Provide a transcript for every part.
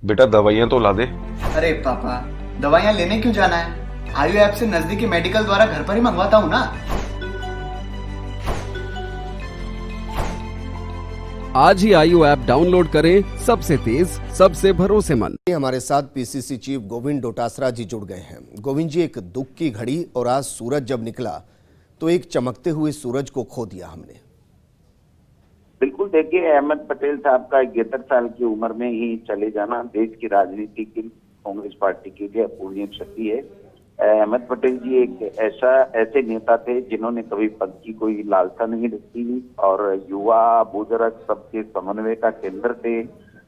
बेटा दवाइयाँ तो ला दे। अरे पापा, दवाइयाँ लेने क्यों जाना है? आयु ऐप से नजदीकी मेडिकल द्वारा घर पर ही मंगवाता हूँ ना। आज ही आयु ऐप डाउनलोड करें, सबसे तेज, सबसे भरोसेमंद। हमारे साथ पीसीसी चीफ गोविंद डोटासरा जी जुड़ गए हैं। गोविंद जी, एक दुख की घड़ी और आज सूरज जब निकला तो एक चमकते हुए सूरज को खो दिया हमने। बिल्कुल, देखिए अहमद पटेल साहब का 71 साल की उम्र में ही चले जाना देश की राजनीति की, कांग्रेस पार्टी के लिए अपूरणीय क्षति है। अहमद पटेल जी एक ऐसे नेता थे जिन्होंने कभी पद की कोई लालसा नहीं रखी और युवा बुजुर्ग सबके समन्वय का केंद्र थे।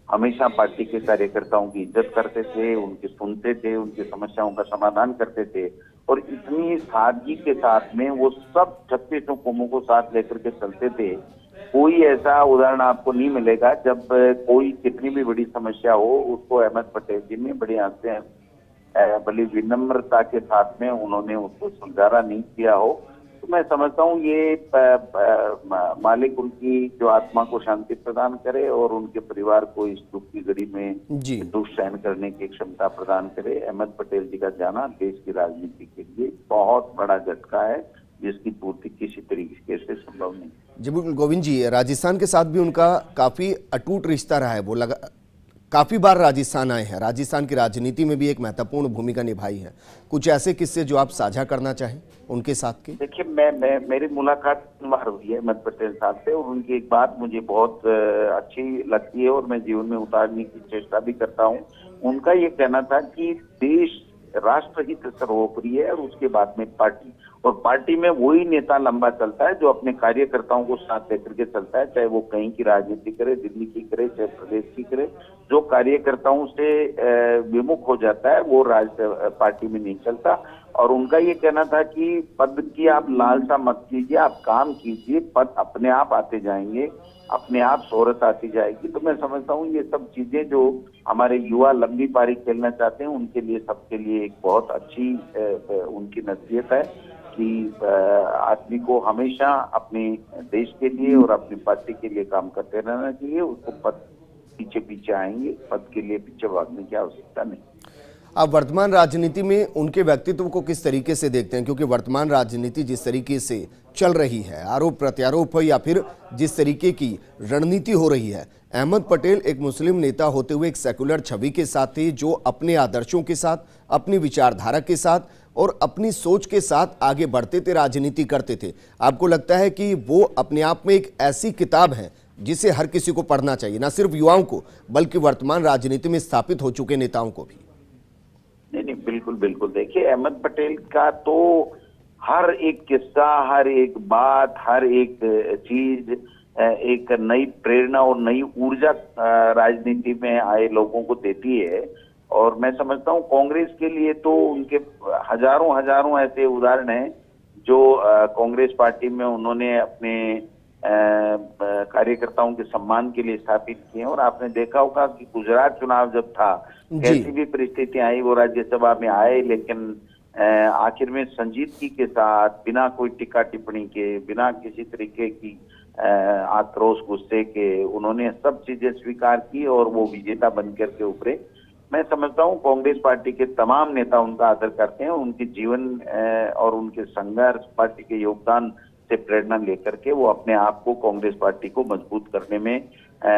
हमेशा पार्टी के कार्यकर्ताओं की इज्जत करते थे, उनकी सुनते थे, उनकी समस्याओं का समाधान करते थे और इतनी सादगी के साथ में वो सब 36 कौमों को साथ लेकर के चलते थे। कोई ऐसा उदाहरण आपको नहीं मिलेगा जब कोई कितनी भी बड़ी समस्या हो उसको अहमद पटेल जी ने बड़ी आंखें बड़ी विनम्रता के साथ में उन्होंने उसको सुलझारा नहीं किया हो। तो मैं समझता हूँ ये मालिक उनकी जो आत्मा को शांति प्रदान करे और उनके परिवार को इस दुख की घड़ी में दुख सहन करने की क्षमता प्रदान करे। अहमद पटेल जी का जाना देश की राजनीति के लिए बहुत बड़ा झटका है जिसकी पूर्ति किसी तरीके से संभव नहीं। जी बिल्कुल गोविंद जी, राजस्थान के साथ भी उनका काफी अटूट रिश्ता रहा है। वो काफी बार राजस्थान आए हैं, राजस्थान की राजनीति में भी एक महत्वपूर्ण भूमिका निभाई है। कुछ ऐसे किस्से जो आप साझा करना चाहें उनके साथ के? देखिए, मेरी मुलाकात बार हुई है अहमद पटेल साहब से और उनकी एक बात मुझे बहुत अच्छी लगती है और मैं जीवन में उतारने की चेष्टा भी करता हूँ। उनका ये कहना था कि देश राष्ट्रहित सर्वोपरि है और उसके बाद में पार्टी, और पार्टी में वही नेता लंबा चलता है जो अपने कार्यकर्ताओं को साथ लेकर के चलता है, चाहे वो कहीं की राजनीति करे, दिल्ली की करे, चाहे प्रदेश की करे। जो कार्यकर्ताओं से विमुख हो जाता है वो पार्टी में नहीं चलता। और उनका ये कहना था कि पद की आप लालसा मत कीजिए, आप काम कीजिए, पद अपने आप आते जाएंगे, अपने आप शोहरत आती जाएगी। तो मैं समझता हूँ ये सब चीजें जो हमारे युवा लंबी पारी खेलना चाहते हैं उनके लिए, सबके लिए एक बहुत अच्छी उनकी नसीहत है कि आदमी को हमेशा अपने देश के लिए और अपनी पार्टी के लिए काम करते रहना चाहिए। उसको पद पीछे पीछे आएंगे, पद के लिए पीछे भागने की आवश्यकता नहीं। आप वर्तमान राजनीति में उनके व्यक्तित्व को किस तरीके से देखते हैं? क्योंकि वर्तमान राजनीति जिस तरीके से चल रही है, आरोप प्रत्यारोप या फिर जिस तरीके की रणनीति हो रही है, अहमद पटेल एक मुस्लिम नेता होते हुए एक सेकुलर छवि के साथ थे जो अपने आदर्शों के साथ, अपनी विचारधारा के साथ और अपनी सोच के साथ आगे बढ़ते थे, राजनीति करते थे। आपको लगता है कि वो अपने आप में एक ऐसी किताब है जिसे हर किसी को पढ़ना चाहिए, ना सिर्फ युवाओं को बल्कि वर्तमान राजनीति में स्थापित हो चुके नेताओं को भी? नहीं, बिल्कुल बिल्कुल। देखिए, अहमद पटेल का तो हर एक किस्सा, हर एक बात, हर एक चीज एक नई प्रेरणा और नई ऊर्जा राजनीति में आए लोगों को देती है। और मैं समझता हूँ कांग्रेस के लिए तो उनके हजारों ऐसे उदाहरण हैं जो कांग्रेस पार्टी में उन्होंने अपने कार्यकर्ताओं के सम्मान के लिए स्थापित किए। और आपने देखा होगा कि गुजरात चुनाव जब था, कैसी भी परिस्थितियां आई, वो राज्यसभा में आए, लेकिन आखिर में संजीदगी के साथ, बिना कोई टिक्का टिप्पणी के, बिना किसी तरीके की आक्रोश गुस्से के, उन्होंने सब चीजें स्वीकार की और वो विजेता बनकर के उभरे। मैं समझता हूँ कांग्रेस पार्टी के तमाम नेता उनका आदर करते हैं, उनके जीवन और उनके संघर्ष, पार्टी के योगदान से प्रेरणा लेकर के वो अपने आप को, कांग्रेस पार्टी को मजबूत करने में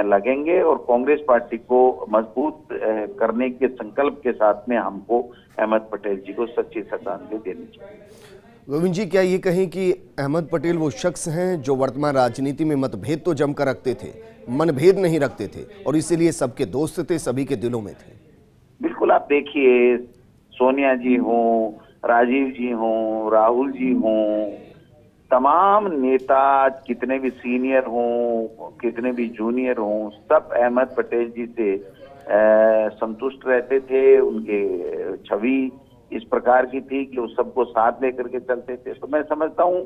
लगेंगे और कांग्रेस पार्टी को मजबूत करने के संकल्प के साथ में हमको अहमद पटेल जी को सच्ची श्रद्धांजलि देनी चाहिए। गोविंद जी, क्या ये कहें कि अहमद पटेल वो शख्स हैं जो वर्तमान राजनीति में मतभेद तो जमकर रखते थे, मनभेद नहीं रखते थे और इसीलिए सबके दोस्त थे, सभी के दिलों में थे? बिल्कुल, आप देखिए सोनिया जी हों, राजीव जी हों, राहुल जी हों, तमाम नेता कितने भी सीनियर हों, कितने भी जूनियर हों, सब अहमद पटेल जी से संतुष्ट रहते थे। उनके छवि इस प्रकार की थी कि वो सबको साथ लेकर के चलते थे। तो मैं समझता हूँ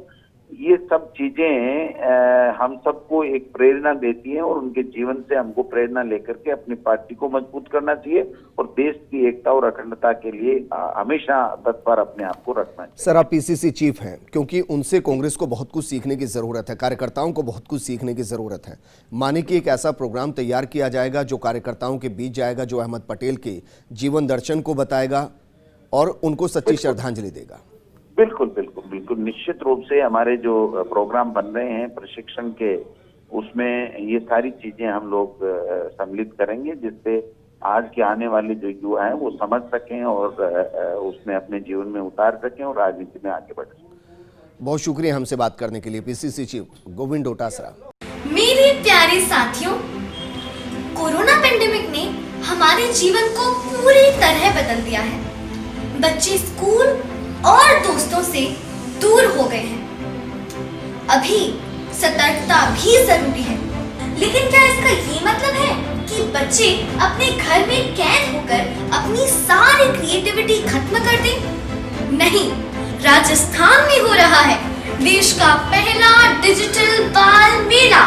ये सब चीजें हम सबको एक प्रेरणा देती हैं और उनके जीवन से हमको प्रेरणा लेकर के अपनी पार्टी को मजबूत करना चाहिए और देश की एकता और अखंडता के लिए हमेशा तत्पर अपने आप को रखना चाहिए। सर, आप पीसीसी चीफ हैं, क्योंकि उनसे कांग्रेस को बहुत कुछ सीखने की जरूरत है, कार्यकर्ताओं को बहुत कुछ सीखने की जरूरत है। माने कि एक ऐसा प्रोग्राम तैयार किया जाएगा जो कार्यकर्ताओं के बीच जाएगा, जो अहमद पटेल के जीवन दर्शन को बताएगा और उनको सच्ची श्रद्धांजलि देगा। बिल्कुल बिल्कुल बिल्कुल, निश्चित रूप से हमारे जो प्रोग्राम बन रहे हैं प्रशिक्षण के, उसमें ये सारी चीजें हम लोग सम्मिलित करेंगे, जिससे आज के आने वाले जो युवा हैं वो समझ सकें और उसमें अपने जीवन में उतार सकें और राजनीति में आगे बढ़ सकें। बहुत शुक्रिया हमसे बात करने के लिए पीसीसी चीफ गोविंद डोटासरा। मेरे प्यारे साथियों, कोरोना पेंडेमिक ने हमारे जीवन को पूरी तरह बदल दिया है। बच्चे स्कूल और दोस्तों से दूर हो गए हैं। अभी सतर्कता भी जरूरी है, लेकिन क्या इसका ये मतलब है कि बच्चे अपने घर में कैद होकर अपनी सारी क्रिएटिविटी खत्म कर दें? नहीं, राजस्थान में हो रहा है देश का पहला डिजिटल बाल मेला।